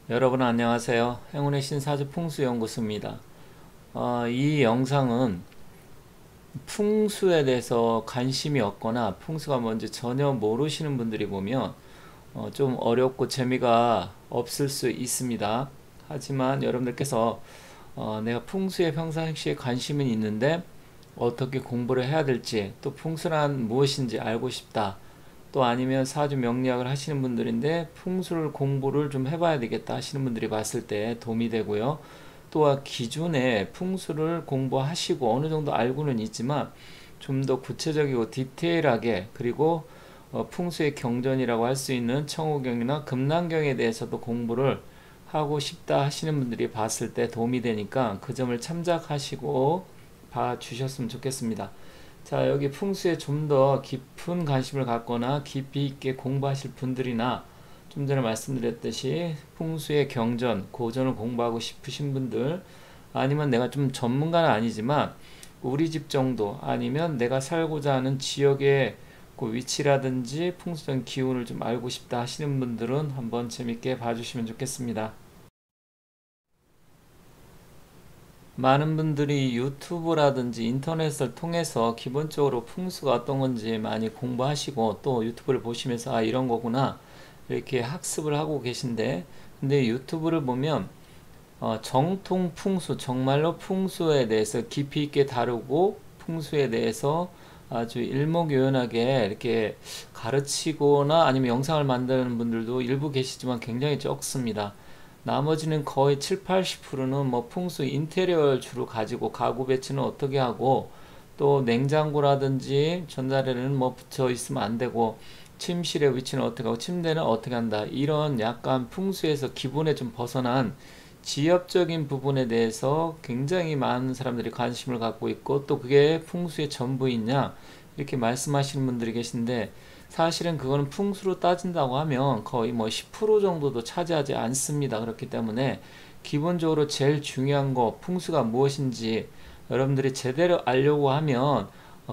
여러분 안녕하세요. 행운의 신사주 풍수연구소입니다. 이 영상은 풍수에 대해서 관심이 없거나 풍수가 뭔지 전혀 모르시는 분들이 보면 좀 어렵고 재미가 없을 수 있습니다. 하지만 여러분들께서 내가 풍수에 평상시에 관심은 있는데 어떻게 공부를 해야 될지, 또 풍수란 무엇인지 알고 싶다, 또 아니면 사주 명리학을 하시는 분들인데 풍수를 공부를 좀 해봐야 되겠다 하시는 분들이 봤을 때 도움이 되고요. 또한 기존에 풍수를 공부하시고 어느 정도 알고는 있지만 좀 더 구체적이고 디테일하게, 그리고 풍수의 경전이라고 할 수 있는 청호경이나 금난경에 대해서도 공부를 하고 싶다 하시는 분들이 봤을 때 도움이 되니까 그 점을 참작하시고 봐주셨으면 좋겠습니다. 자, 여기 풍수에 좀 더 깊은 관심을 갖거나 깊이 있게 공부하실 분들이나 좀 전에 말씀드렸듯이 풍수의 경전, 고전을 공부하고 싶으신 분들, 아니면 내가 좀 전문가는 아니지만 우리 집 정도, 아니면 내가 살고자 하는 지역의 그 위치라든지 풍수적 기운을 좀 알고 싶다 하시는 분들은 한번 재밌게 봐주시면 좋겠습니다. 많은 분들이 유튜브라든지 인터넷을 통해서 기본적으로 풍수가 어떤 건지 많이 공부하시고, 또 유튜브를 보시면서 아 이런 거구나 이렇게 학습을 하고 계신데, 근데 유튜브를 보면 정통 풍수, 정말로 풍수에 대해서 깊이 있게 다루고 풍수에 대해서 아주 일목요연하게 이렇게 가르치거나 아니면 영상을 만드는 분들도 일부 계시지만 굉장히 적습니다. 나머지는 거의 7, 80%는 뭐 풍수 인테리어를 주로 가지고 가구 배치는 어떻게 하고, 또 냉장고라든지 전자레인지는 뭐 붙여 있으면 안 되고, 침실의 위치는 어떻게 하고 침대는 어떻게 한다, 이런 약간 풍수에서 기본에 좀 벗어난 지엽적인 부분에 대해서 굉장히 많은 사람들이 관심을 갖고 있고, 또 그게 풍수의 전부이냐 이렇게 말씀하시는 분들이 계신데, 사실은 그거는 풍수로 따진다고 하면 거의 뭐 10% 정도도 차지하지 않습니다. 그렇기 때문에 기본적으로 제일 중요한 거 풍수가 무엇인지 여러분들이 제대로 알려고 하면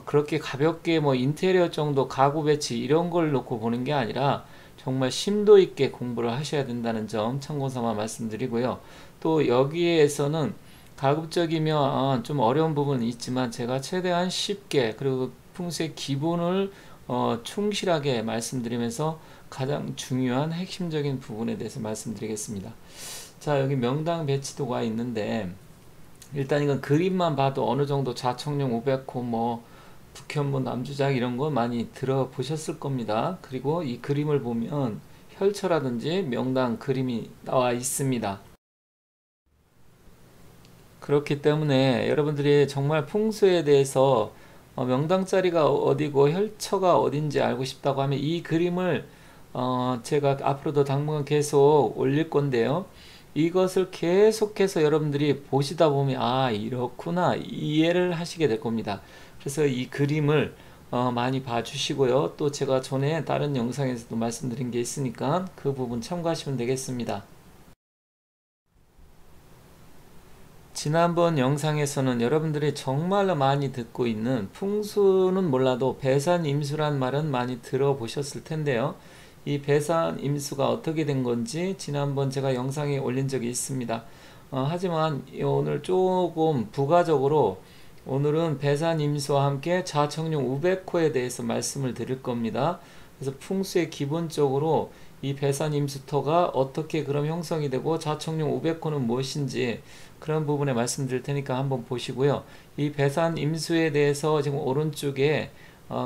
그렇게 가볍게 뭐 인테리어 정도 가구 배치 이런 걸 놓고 보는 게 아니라 정말 심도 있게 공부를 하셔야 된다는 점 참고 삼아 말씀드리고요. 또 여기에서는 가급적이면 좀 어려운 부분이 있지만 제가 최대한 쉽게, 그리고 풍수의 기본을 충실하게 말씀드리면서 가장 중요한 핵심적인 부분에 대해서 말씀드리겠습니다. 자, 여기 명당 배치도가 있는데, 일단 이건 그림만 봐도 어느 정도 자청룡 500호, 뭐 북현무 남주작 이런 거 많이 들어보셨을 겁니다. 그리고 이 그림을 보면 혈처라든지 명당 그림이 나와 있습니다. 그렇기 때문에 여러분들이 정말 풍수에 대해서 명당 자리가 어디고 혈처가 어딘지 알고 싶다고 하면 이 그림을 제가 앞으로도 당분간 계속 올릴 건데요. 이것을 계속해서 여러분들이 보시다 보면 아 이렇구나 이해를 하시게 될 겁니다. 그래서 이 그림을 많이 봐주시고요. 또 제가 전에 다른 영상에서도 말씀드린 게 있으니까 그 부분 참고하시면 되겠습니다. 지난번 영상에서는 여러분들이 정말로 많이 듣고 있는 풍수는 몰라도 배산임수란 말은 많이 들어보셨을 텐데요. 이 배산임수가 어떻게 된 건지 지난번 제가 영상에 올린 적이 있습니다. 하지만 오늘 조금 부가적으로 오늘은 배산임수와 함께 자청룡 우백호에 대해서 말씀을 드릴 겁니다. 그래서 풍수의 기본적으로 이 배산임수터가 어떻게 그럼 형성이 되고 자청룡 우백호는 무엇인지 그런 부분에 말씀드릴 테니까 한번 보시고요. 이 배산임수에 대해서 지금 오른쪽에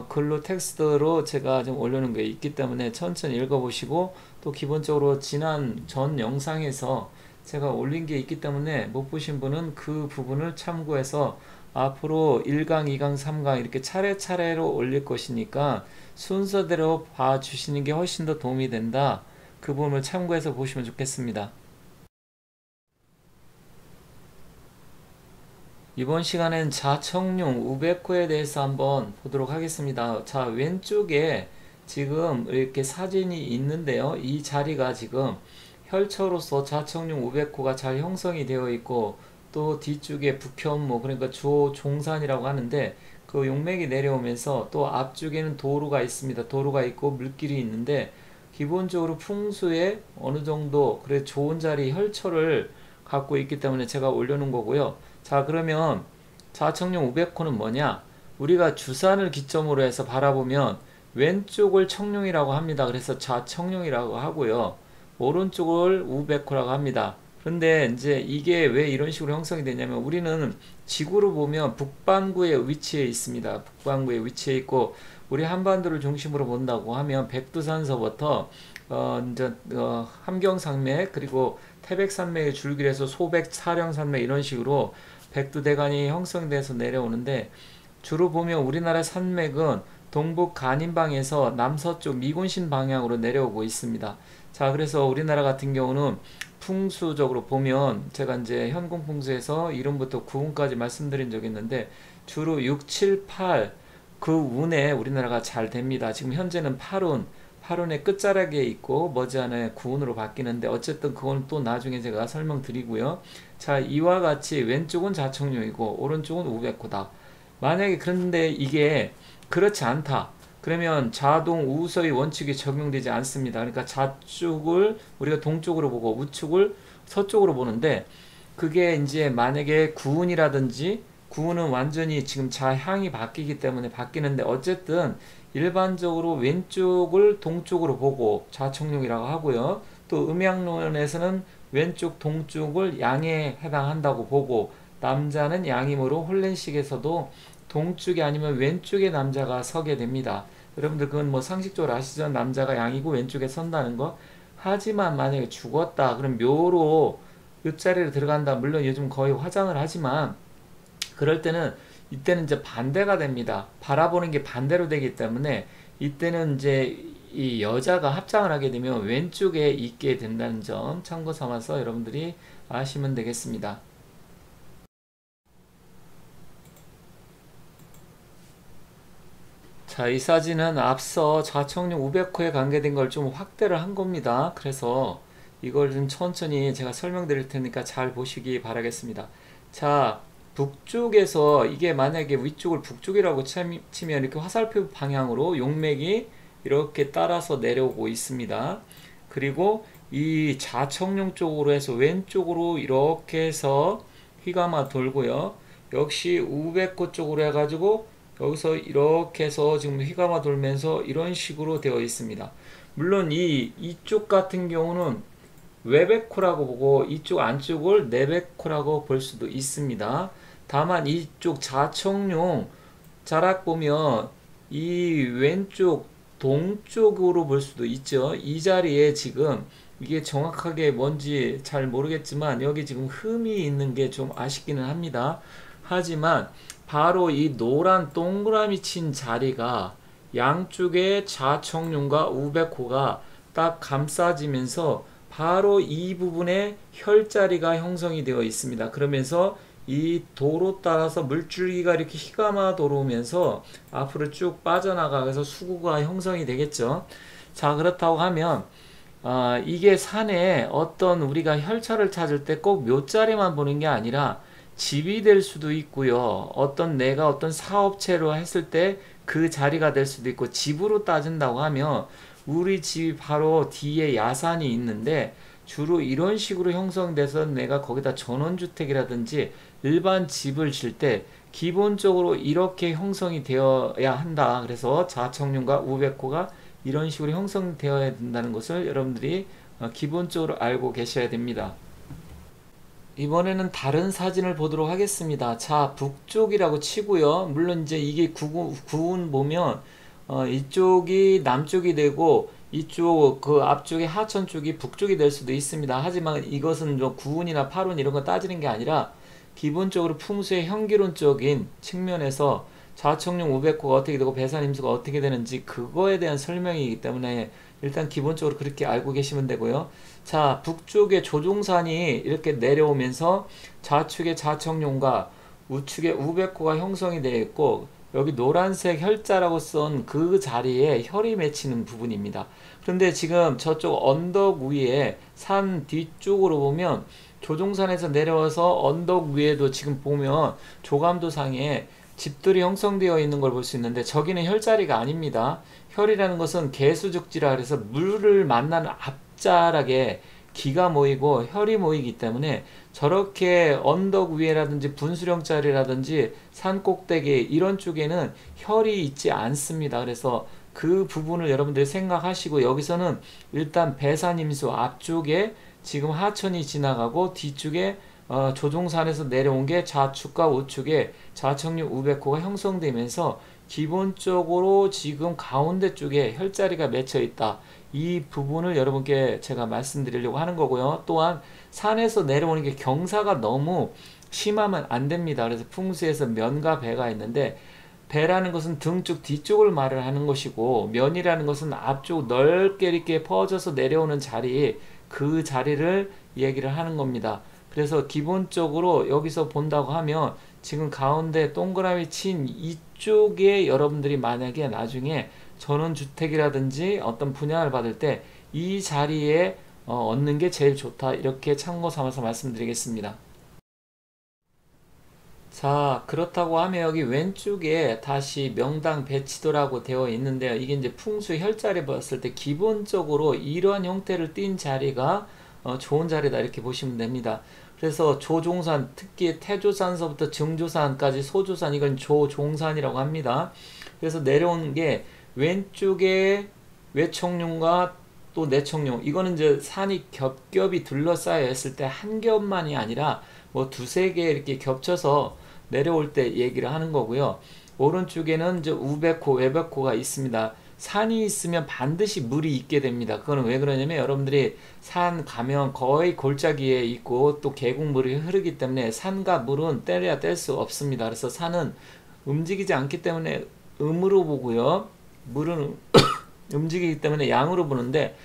글로 텍스트로 제가 지금 올려놓은 게 있기 때문에 천천히 읽어보시고, 또 기본적으로 지난 전 영상에서 제가 올린 게 있기 때문에 못 보신 분은 그 부분을 참고해서 앞으로 1강, 2강, 3강 이렇게 차례차례로 올릴 것이니까 순서대로 봐주시는 게 훨씬 더 도움이 된다. 그 부분을 참고해서 보시면 좋겠습니다. 이번 시간엔 자청룡 우백호에 대해서 한번 보도록 하겠습니다. 자, 왼쪽에 지금 이렇게 사진이 있는데요. 이 자리가 지금 혈처로서 자청룡 우백호가 잘 형성이 되어 있고, 또 뒤쪽에 북현모, 그러니까 조종산이라고 하는데 그 용맥이 내려오면서 또 앞쪽에는 도로가 있습니다. 도로가 있고 물길이 있는데 기본적으로 풍수에 어느 정도 그래 좋은 자리 혈처를 갖고 있기 때문에 제가 올려놓은 거고요. 자, 그러면 좌청룡 우백호는 뭐냐? 우리가 주산을 기점으로 해서 바라보면 왼쪽을 청룡이라고 합니다. 그래서 좌청룡이라고 하고요. 오른쪽을 우백호라고 합니다. 그런데 이제 이게 왜 이런 식으로 형성이 되냐면 우리는 지구로 보면 북반구에 위치해 있습니다. 북반구에 위치해 있고 우리 한반도를 중심으로 본다고 하면 백두산서부터 이제 함경산맥 그리고 태백산맥의 줄기에서 소백, 사령산맥 이런 식으로 백두대간이 형성돼서 내려오는데 주로 보면 우리나라 산맥은 동북 간인방에서 남서쪽 미군신 방향으로 내려오고 있습니다. 자, 그래서 우리나라 같은 경우는 풍수적으로 보면 제가 이제 현궁풍수에서 1운부터 9운까지 말씀드린 적이 있는데 주로 6, 7, 8 그 운에 우리나라가 잘 됩니다. 지금 현재는 8운, 8운의 끝자락에 있고 머지않아 9운으로 바뀌는데 어쨌든 그건 또 나중에 제가 설명드리고요. 자, 이와 같이 왼쪽은 좌청룡이고 오른쪽은 우백호다. 만약에 그런데 이게 그렇지 않다. 그러면 좌동 우서의 원칙이 적용되지 않습니다. 그러니까 좌쪽을 우리가 동쪽으로 보고 우측을 서쪽으로 보는데 그게 이제 만약에 구운이라든지 구운은 완전히 지금 좌향이 바뀌기 때문에 바뀌는데 어쨌든 일반적으로 왼쪽을 동쪽으로 보고 좌청룡이라고 하고요. 또 음양론에서는 왼쪽 동쪽을 양에 해당한다고 보고 남자는 양이므로 혼례식에서도 동쪽이 아니면 왼쪽에 남자가 서게 됩니다. 여러분들 그건 뭐 상식적으로 아시죠? 남자가 양이고 왼쪽에 선다는 거. 하지만 만약에 죽었다. 그럼 묘로 옆자리로 들어간다. 물론 요즘 거의 화장을 하지만 그럴 때는 이때는 이제 반대가 됩니다. 바라보는 게 반대로 되기 때문에 이때는 이제 이 여자가 합장을 하게 되면 왼쪽에 있게 된다는 점 참고 삼아서 여러분들이 아시면 되겠습니다. 자, 이 사진은 앞서 좌청룡 우백호에 관계된 걸 좀 확대를 한 겁니다. 그래서 이걸 좀 천천히 제가 설명드릴 테니까 잘 보시기 바라겠습니다. 자, 북쪽에서 이게 만약에 위쪽을 북쪽이라고 치면 이렇게 화살표 방향으로 용맥이 이렇게 따라서 내려오고 있습니다. 그리고 이 좌청룡 쪽으로 해서 왼쪽으로 이렇게 해서 휘감아 돌고요. 역시 우백호 쪽으로 해가지고 여기서 이렇게 해서 지금 휘감아 돌면서 이런 식으로 되어 있습니다. 물론 이쪽 같은 경우는 외백호라고 보고 이쪽 안쪽을 내백호라고 볼 수도 있습니다. 다만 이쪽 좌청룡 자락 보면 이 왼쪽 동쪽으로 볼 수도 있죠. 이 자리에 지금 이게 정확하게 뭔지 잘 모르겠지만 여기 지금 흠이 있는 게 좀 아쉽기는 합니다. 하지만 바로 이 노란 동그라미 친 자리가 양쪽에 좌청룡과 우백호가 딱 감싸지면서 바로 이 부분에 혈자리가 형성이 되어 있습니다. 그러면서 이 도로 따라서 물줄기가 이렇게 휘감아 돌아오면서 앞으로 쭉 빠져나가서 수구가 형성이 되겠죠. 자, 그렇다고 하면 이게 산에 어떤 우리가 혈차를 찾을 때 꼭 묘자리만 보는 게 아니라 집이 될 수도 있고요. 내가 어떤 사업체로 했을 때 그 자리가 될 수도 있고 집으로 따진다고 하면 우리 집이 바로 뒤에 야산이 있는데 주로 이런 식으로 형성돼서 내가 거기다 전원주택이라든지 일반 집을 질 때 기본적으로 이렇게 형성이 되어야 한다. 그래서 좌청룡과 우백호가 이런 식으로 형성되어야 된다는 것을 여러분들이 기본적으로 알고 계셔야 됩니다. 이번에는 다른 사진을 보도록 하겠습니다. 자, 북쪽이라고 치고요. 물론 이제 이게 구운 보면 이쪽이 남쪽이 되고 이쪽 그 앞쪽에 하천 쪽이 북쪽이 될 수도 있습니다. 하지만 이것은 뭐 구운이나 팔운 이런 거 따지는 게 아니라 기본적으로 풍수의 현기론적인 측면에서 좌청룡 우백호가 어떻게 되고 배산임수가 어떻게 되는지 그거에 대한 설명이기 때문에 일단 기본적으로 그렇게 알고 계시면 되고요. 자, 북쪽에 조종산이 이렇게 내려오면서 좌측에 좌청룡과 우측에 우백호가 형성이 되어 있고 여기 노란색 혈자라고 쓴 그 자리에 혈이 맺히는 부분입니다. 그런데 지금 저쪽 언덕 위에 산 뒤쪽으로 보면 조종산에서 내려와서 언덕 위에도 지금 보면 조감도상에 집들이 형성되어 있는 걸 볼 수 있는데 저기는 혈자리가 아닙니다. 혈이라는 것은 개수죽지라 그래서 물을 만나는 앞자락에 기가 모이고 혈이 모이기 때문에 저렇게 언덕 위에라든지 분수령 자리라든지 산 꼭대기 이런 쪽에는 혈이 있지 않습니다. 그래서 그 부분을 여러분들이 생각하시고 여기서는 일단 배산임수 앞쪽에 지금 하천이 지나가고 뒤쪽에 조종산에서 내려온 게 좌측과 우측에 좌측류 우백호가 형성되면서 기본적으로 지금 가운데 쪽에 혈자리가 맺혀 있다. 이 부분을 여러분께 제가 말씀드리려고 하는 거고요. 또한 산에서 내려오는 게 경사가 너무 심하면 안 됩니다. 그래서 풍수에서 면과 배가 있는데 배라는 것은 등쪽 뒤쪽을 말을 하는 것이고 면이라는 것은 앞쪽 넓게 이렇게 퍼져서 내려오는 자리 그 자리를 얘기를 하는 겁니다. 그래서 기본적으로 여기서 본다고 하면 지금 가운데 동그라미 친 이쪽에 여러분들이 만약에 나중에 전원주택이라든지 어떤 분양을 받을 때 이 자리에 얻는 게 제일 좋다. 이렇게 참고 삼아서 말씀드리겠습니다. 자, 그렇다고 하면 여기 왼쪽에 다시 명당 배치도라고 되어 있는데요. 이게 이제 풍수 혈자리 봤을 때 기본적으로 이러한 형태를 띈 자리가 좋은 자리다 이렇게 보시면 됩니다. 그래서 조종산, 특히 태조산서부터 증조산까지 소조산 이건 조종산이라고 합니다. 그래서 내려오는 게 왼쪽에 외청룡과 또 내청룡 이거는 이제 산이 겹겹이 둘러싸여 있을 때 한 겹만이 아니라 뭐 두세 개 이렇게 겹쳐서 내려올 때 얘기를 하는 거고요. 오른쪽에는 이제 우백호, 외백호가 있습니다. 산이 있으면 반드시 물이 있게 됩니다. 그거는 왜 그러냐면 여러분들이 산 가면 거의 골짜기에 있고 또 계곡물이 흐르기 때문에 산과 물은 떼려야 뗄 수 없습니다. 그래서 산은 움직이지 않기 때문에 음으로 보고요. 물은 움직이기 때문에 양으로 보는데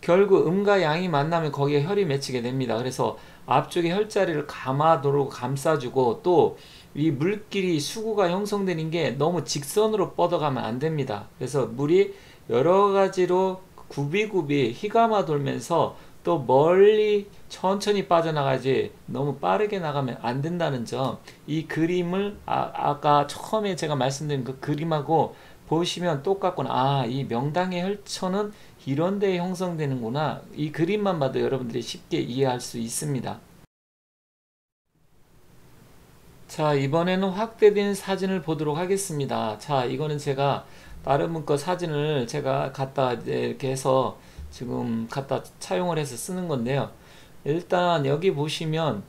결국 음과 양이 만나면 거기에 혈이 맺히게 됩니다. 그래서 앞쪽에 혈자리를 감아도록 감싸주고 또 이 물길이 수구가 형성되는 게 너무 직선으로 뻗어가면 안 됩니다. 그래서 물이 여러 가지로 굽이굽이 휘감아 돌면서 또 멀리 천천히 빠져나가지 너무 빠르게 나가면 안 된다는 점, 이 그림을 아까 처음에 제가 말씀드린 그 그림하고 보시면 똑같구나. 이 명당의 혈천은 이런 데에 형성되는구나. 이 그림만 봐도 여러분들이 쉽게 이해할 수 있습니다. 자, 이번에는 확대된 사진을 보도록 하겠습니다. 자, 이거는 제가 다른 분 거 사진을 제가 갖다 이렇게 해서 지금 갖다 차용을 해서 쓰는 건데요. 일단 여기 보시면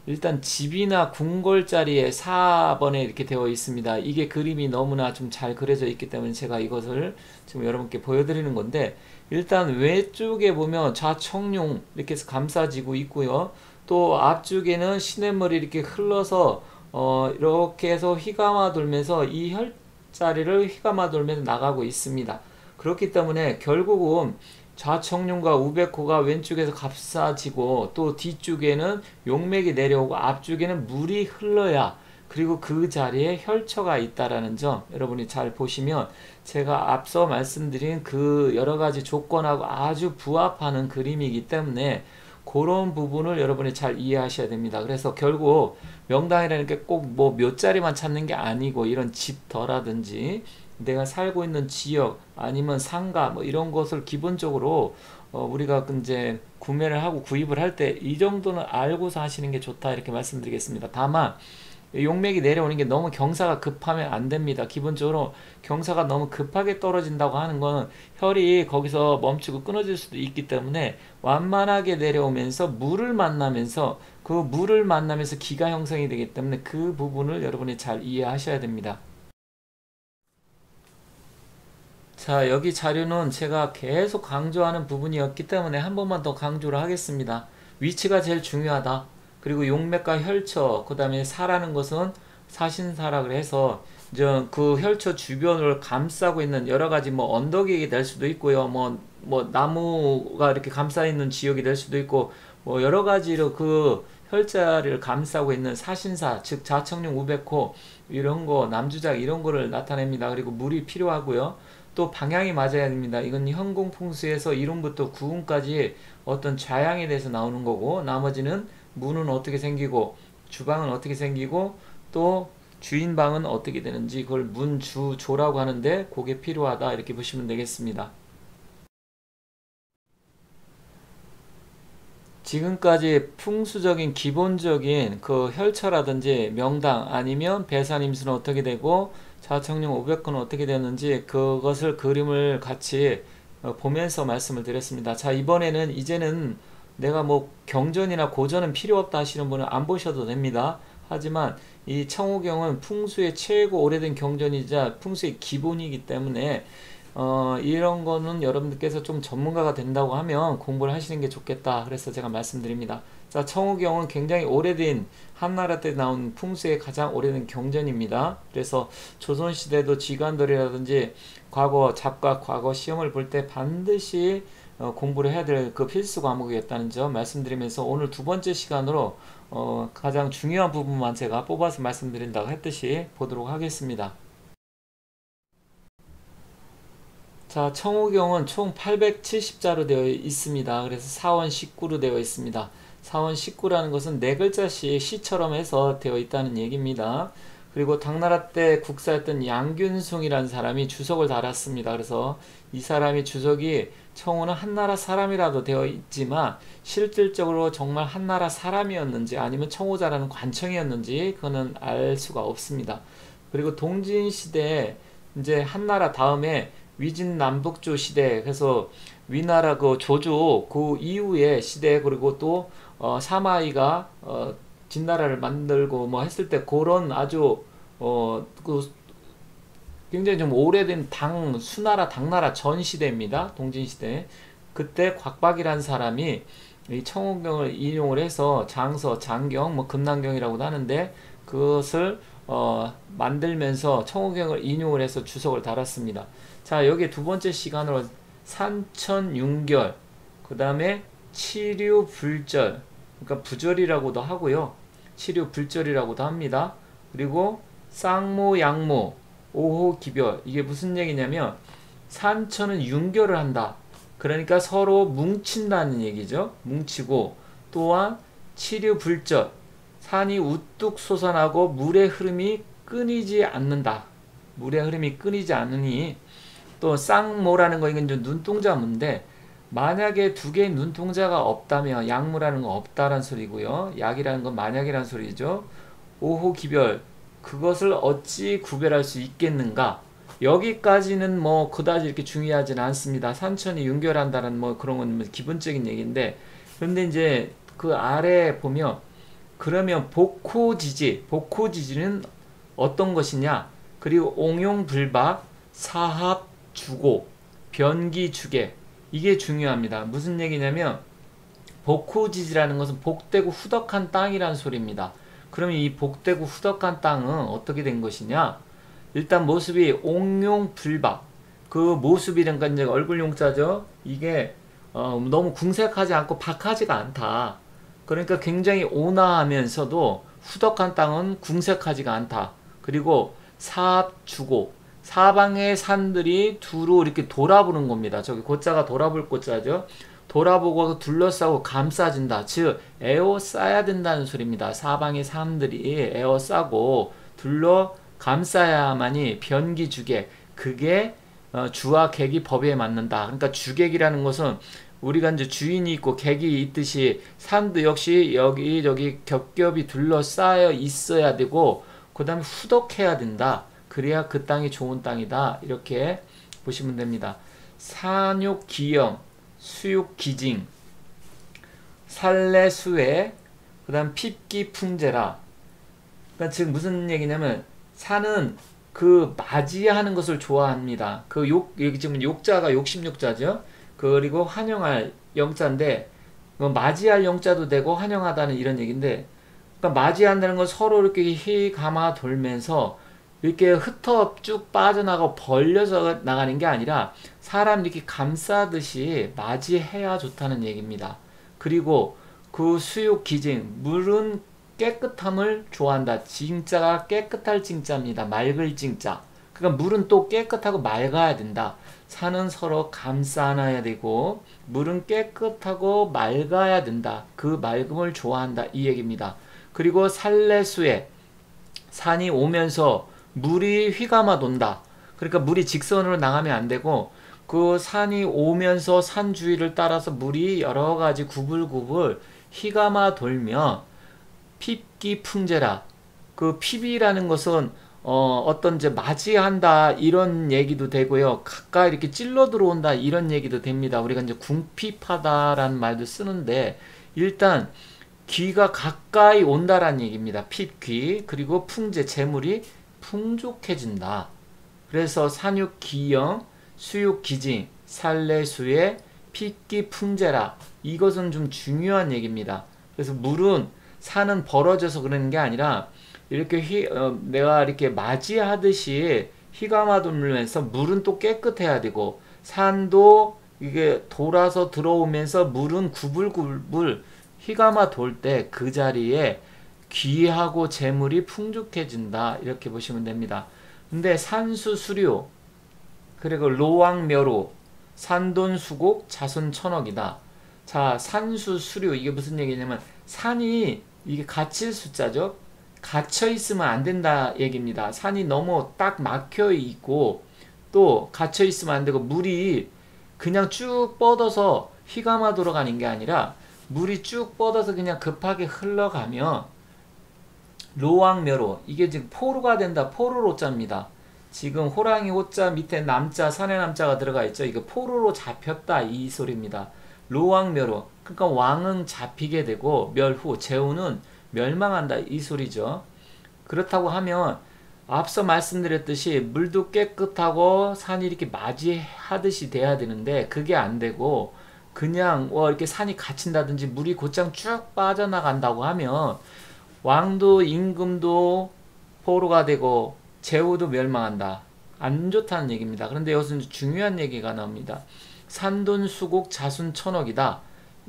일단 집이나 궁궐자리에 4번에 이렇게 되어 있습니다. 이게 그림이 너무나 좀 잘 그려져 있기 때문에 제가 이것을 지금 여러분께 보여드리는 건데 일단 외쪽에 보면 좌청룡 이렇게 해서 감싸지고 있고요. 또 앞쪽에는 시냇물이 이렇게 흘러서 이렇게 해서 휘감아 돌면서 이 혈자리를 휘감아 돌면서 나가고 있습니다. 그렇기 때문에 결국은 좌청룡과 우백호가 왼쪽에서 감싸지고 또 뒤쪽에는 용맥이 내려오고 앞쪽에는 물이 흘러야 그리고 그 자리에 혈처가 있다라는 점 여러분이 잘 보시면 제가 앞서 말씀드린 그 여러가지 조건하고 아주 부합하는 그림이기 때문에 그런 부분을 여러분이 잘 이해하셔야 됩니다. 그래서 결국 명당이라는 게 꼭 뭐 몇 자리만 찾는 게 아니고 이런 집터라든지 내가 살고 있는 지역 아니면 상가 뭐 이런 것을 기본적으로 우리가 이제 구매를 하고 구입을 할 때 이 정도는 알고서 하시는 게 좋다 이렇게 말씀드리겠습니다. 다만 용맥이 내려오는 게 너무 경사가 급하면 안 됩니다. 기본적으로 경사가 너무 급하게 떨어진다고 하는 건 혈이 거기서 멈추고 끊어질 수도 있기 때문에 완만하게 내려오면서 물을 만나면서 그 물을 만나면서 기가 형성이 되기 때문에 그 부분을 여러분이 잘 이해하셔야 됩니다. 자, 여기 자료는 제가 계속 강조하는 부분이었기 때문에 한 번만 더 강조를 하겠습니다. 위치가 제일 중요하다. 그리고 용맥과 혈처, 그 다음에 사라는 것은 사신사라 그래서 이제 그 혈처 주변을 감싸고 있는 여러 가지 뭐 언덕이 될 수도 있고요. 뭐 나무가 이렇게 감싸 있는 지역이 될 수도 있고 뭐 여러 가지로 그 혈자리를 감싸고 있는 사신사, 즉 좌청룡 우백호 이런 거 남주작 이런 거를 나타냅니다. 그리고 물이 필요하고요. 또 방향이 맞아야 됩니다. 이건 현공풍수에서 1운부터 9운까지 어떤 좌향에 대해서 나오는 거고 나머지는 문은 어떻게 생기고 주방은 어떻게 생기고 또 주인 방은 어떻게 되는지 그걸 문주조라고 하는데 그게 필요하다 이렇게 보시면 되겠습니다. 지금까지 풍수적인 기본적인 그 혈처라든지 명당 아니면 배산임수는 어떻게 되고 자청령 500건은 어떻게 되었는지 그것을 그림을 같이 보면서 말씀을 드렸습니다. 자, 이번에는 이제는 내가 뭐 경전이나 고전은 필요 없다 하시는 분은 안 보셔도 됩니다. 하지만 이 청호경은 풍수의 최고 오래된 경전이자 풍수의 기본이기 때문에 이런 거는 여러분들께서 좀 전문가가 된다고 하면 공부를 하시는 게 좋겠다. 그래서 제가 말씀드립니다. 자, 청호경은 굉장히 오래된 한나라 때 나온 풍수의 가장 오래된 경전입니다. 그래서 조선시대도 지관들이라든지 과거 잡과 과거 시험을 볼 때 반드시 공부를 해야 될 그 필수 과목이었다는 점 말씀드리면서 오늘 두 번째 시간으로 가장 중요한 부분만 제가 뽑아서 말씀드린다고 했듯이 보도록 하겠습니다. 자, 청호경은 총 870자로 되어 있습니다. 그래서 사원 19로 되어 있습니다. 사원 19라는 것은 네 글자씩 시처럼 해서 되어 있다는 얘기입니다. 그리고 당나라 때 국사였던 양균숭이라는 사람이 주석을 달았습니다. 그래서 이 사람이 주석이 청호는 한나라 사람이라도 되어 있지만 실질적으로 정말 한나라 사람이었는지 아니면 청호자라는 관청이었는지 그거는 알 수가 없습니다. 그리고 동진시대에 이제 한나라 다음에 위진남북조 시대, 그래서 위나라 그 조조 그 이후의 시대, 그리고 또 사마이가 진나라를 만들고 뭐 했을 때 그런 아주 그 굉장히 좀 오래된 수나라 당나라 전 시대입니다. 동진 시대. 그때 곽박이라는 사람이 이 청호경을 인용을 해서 장서, 장경, 뭐 금난경이라고도 하는데 그것을 만들면서 청호경을 인용을 해서 주석을 달았습니다. 자, 여기 두 번째 시간으로 산천융결, 그 다음에 치류불절, 그러니까 부절이라고도 하고요. 치류불절이라고도 합니다. 그리고 쌍모양모, 오호기별, 이게 무슨 얘기냐면 산천은 융결을 한다. 그러니까 서로 뭉친다는 얘기죠. 뭉치고, 또한 치류불절, 산이 우뚝 솟아나고 물의 흐름이 끊이지 않는다. 물의 흐름이 끊이지 않으니, 또 쌍모라는 거 이건 좀 눈동자문데 만약에 두 개의 눈동자가 없다면 양모라는 건 없다란 소리고요. 약이라는 건 만약이란 소리죠. 오호기별, 그것을 어찌 구별할 수 있겠는가? 여기까지는 뭐 그다지 이렇게 중요하지는 않습니다. 산천이 윤결한다는 뭐 그런 건 기본적인 얘기인데, 그런데 이제 그 아래에 보면 그러면 복호지지는 어떤 것이냐? 그리고 옹용불박, 사합, 주고, 변기, 주계, 이게 중요합니다. 무슨 얘기냐면 복후지지라는 것은 복되고 후덕한 땅이라는 소리입니다. 그러면 이 복되고 후덕한 땅은 어떻게 된 것이냐? 일단 모습이 옹용불박, 그 모습이란 건 이제 얼굴 용자죠. 이게 너무 궁색하지 않고 박하지가 않다. 그러니까 굉장히 온화하면서도 후덕한 땅은 궁색하지가 않다. 그리고 사합주고, 사방의 산들이 두루 이렇게 돌아보는 겁니다. 저기 고자가 돌아볼 고자죠. 돌아보고 둘러싸고 감싸진다. 즉 에워싸야 된다는 소리입니다. 사방의 산들이 에워싸고 둘러 감싸야만이 변기주객, 그게 주와 객이 법에 맞는다. 그러니까 주객이라는 것은 우리가 이제 주인이 있고 객이 있듯이 산도 역시 여기저기 겹겹이 둘러싸여 있어야 되고 그 다음에 후덕해야 된다. 그래야 그 땅이 좋은 땅이다. 이렇게 보시면 됩니다. 산욕기영, 수욕기징, 살래수회, 그 다음 핍기풍제라. 그러니까 즉 무슨 얘기냐면 산은 그 맞이하는 것을 좋아합니다. 그 여기 지금 욕자가 욕심욕자죠. 그리고 환영할 영자인데 맞이할 영자도 되고 환영하다는 이런 얘기인데, 그러니까 맞이한다는 건 서로 이렇게 희감아 돌면서 이렇게 흩어 쭉 빠져나가고 벌려서 나가는 게 아니라 사람 이렇게 감싸듯이 맞이해야 좋다는 얘기입니다. 그리고 그 수육 기증, 물은 깨끗함을 좋아한다. 징자가 깨끗할 징자입니다. 맑을 징자. 그러니까 물은 또 깨끗하고 맑아야 된다. 산은 서로 감싸 안아야 되고 물은 깨끗하고 맑아야 된다. 그 맑음을 좋아한다. 이 얘기입니다. 그리고 살래수에, 산이 오면서 물이 휘감아 돈다. 그러니까 물이 직선으로 나가면 안 되고 그 산이 오면서 산 주위를 따라서 물이 여러 가지 구불구불 휘감아 돌면 핍기 풍제라. 그 핍이라는 것은 어떤 이제 맞이한다 이런 얘기도 되고요. 가까이 이렇게 찔러 들어온다 이런 얘기도 됩니다. 우리가 이제 궁핍하다라는 말도 쓰는데 일단 귀가 가까이 온다라는 얘기입니다. 핍귀 그리고 풍제 재물이 풍족해진다. 그래서 산육 기영 수육 기징 살래수의 핍기 풍제라. 이것은 좀 중요한 얘기입니다. 그래서 물은 산은 벌어져서 그러는 게 아니라 이렇게 내가 이렇게 맞이하듯이 휘감아 돌면서 물은 또 깨끗해야 되고 산도 이게 돌아서 들어오면서 물은 구불구불 휘감아 돌 때 그 자리에 귀하고 재물이 풍족해진다 이렇게 보시면 됩니다. 근데 산수수료 그리고 로왕묘로 산돈수곡 자손천억이다. 자, 산수수료 이게 무슨 얘기냐면 산이 이게 갇힐 숫자죠. 갇혀 있으면 안 된다 얘기입니다. 산이 너무 딱 막혀 있고 또 갇혀 있으면 안 되고 물이 그냥 쭉 뻗어서 휘감아 돌아가는 게 아니라 물이 쭉 뻗어서 그냥 급하게 흘러가면 로왕묘로 이게 지금 포로가 된다. 포로로 자입니다. 지금 호랑이 호자 밑에 남자 산의 남자가 들어가 있죠. 이거 포로로 잡혔다 이 소리입니다. 로왕묘로 그러니까 왕은 잡히게 되고 멸후 제후는 멸망한다 이 소리죠. 그렇다고 하면 앞서 말씀드렸듯이 물도 깨끗하고 산이 이렇게 맞이하듯이 돼야 되는데 그게 안 되고 그냥 이렇게 산이 갇힌다든지 물이 곧장 쭉 빠져나간다고 하면 왕도 임금도 포로가 되고 제후도 멸망한다. 안 좋다는 얘기입니다. 그런데 여기서 중요한 얘기가 나옵니다. 산돈수곡 자순천억이다.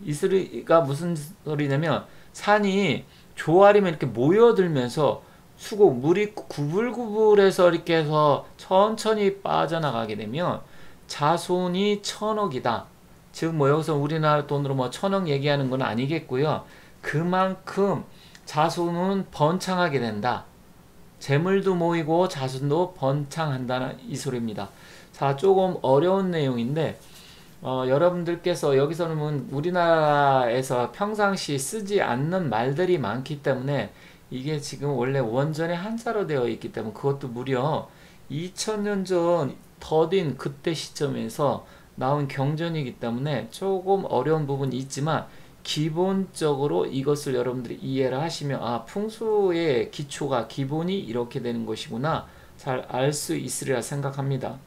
이 소리가 무슨 소리냐면 산이 조아리면 이렇게 모여들면서 수곡 물이 구불구불해서 이렇게 해서 천천히 빠져나가게 되면 자손이 천억이다. 즉 뭐 여기서 우리나라 돈으로 뭐 천억 얘기하는 건 아니겠고요. 그만큼 자손은 번창하게 된다. 재물도 모이고 자손도 번창한다는 이 소리입니다. 자, 조금 어려운 내용인데 여러분들께서 여기서는 우리나라에서 평상시 쓰지 않는 말들이 많기 때문에 이게 지금 원래 원전에 한자로 되어 있기 때문에 그것도 무려 2000년 전 더딘 그때 시점에서 나온 경전이기 때문에 조금 어려운 부분이 있지만 기본적으로 이것을 여러분들이 이해를 하시면 아 풍수의 기초가 기본이 이렇게 되는 것이구나 잘 알 수 있으리라 생각합니다.